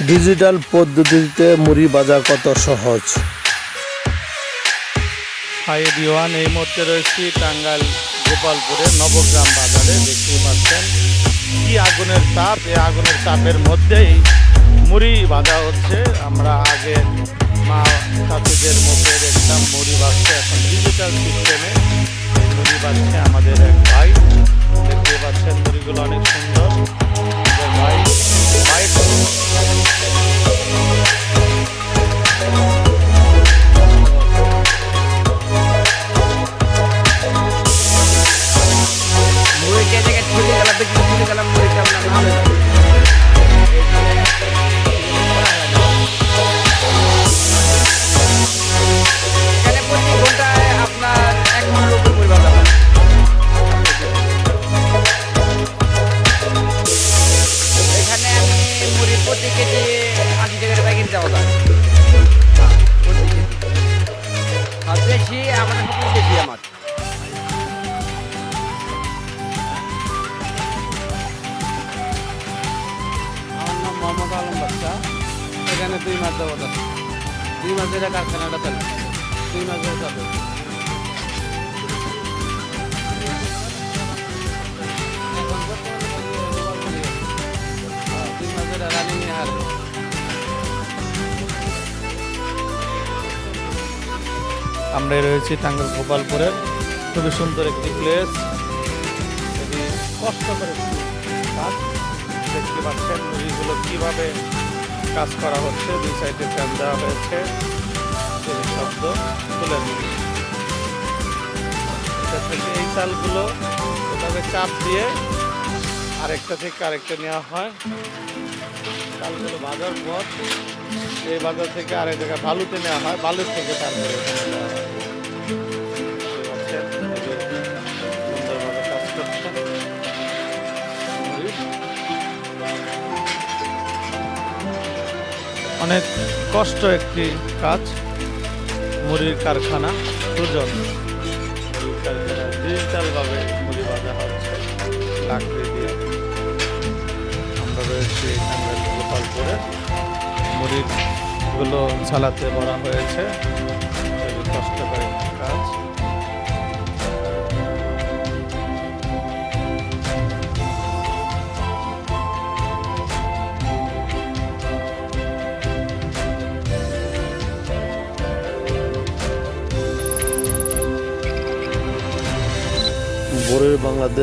Digital পদ্ধতিতে মুড়ি ভাজা কত সহজ। হাই এভরিওয়ান, এই মুহূর্তে রয়েছি টাঙ্গাইল গোপালপুরের নবগ্রাম বাজারে। দেখতেই পাচ্ছেন কি আগুনের তাপ, এই আগুনের তাপের মধ্যেই মুড়ি ভাজা হচ্ছে। আমরা আগে মা চাষিদের মুখে দেখতাম মুড়ি ভাজছে, এখন ডিজিটাল সিস্টেমে মুড়ি ভাজছে আমাদের এক ভাই। দেখতে পাচ্ছেন মুড়িগুলো অনেক সুন্দর। ভাই ভাই প্রতি কেজি 80 টাকার প্যাকেট দেওয়া যায়। আর বেশি আমাদের বেশি আমার নাম মোহাম্মদ আলম বাচ্চা। এখানে 2 মাস যাবত আছে, 2 মাস ধরে কারখানাটা চলে, 2 মাস ধরে চলে। আমরা রয়েছি টাঙ্গাইল গোপালপুরের খুবই সুন্দর একটি প্লেস। খুবই কষ্টকর একটি কাজ। দেখতে পাচ্ছেন মুড়িগুলো কীভাবে কাজ করা হচ্ছে। 2 সাইডে ফ্যান দেওয়া হয়েছে, শব্দ তুলে মুড়ি। এটা থেকে এই চালগুলো এভাবে চাপ দিয়ে আরেকটা থেকে আরেকটা নেওয়া হয়। চালগুলো ভাজার পর এই বাজার থেকে আরেক জায়গায় বালুতে নেওয়া হয়, বালুর থেকে তারপরে এখানে দেওয়া হয়। সুন্দরভাবে কাজ করছে। অনেক কষ্ট একটি কাজ। মুড়ির কারখানা, সুজন মুড়ির কারখানা, ডিজিটালভাবে মুড়ি ভাজা হচ্ছে লাকড়ি দিয়ে। আমরা রয়েছি টাঙ্গাইল গোপালপুরে। মুড়িগুলো ঝালাতে ভরা হয়েছে, খুবই কষ্টকর একটি কাজ। ভোরের বাংলাদেশ।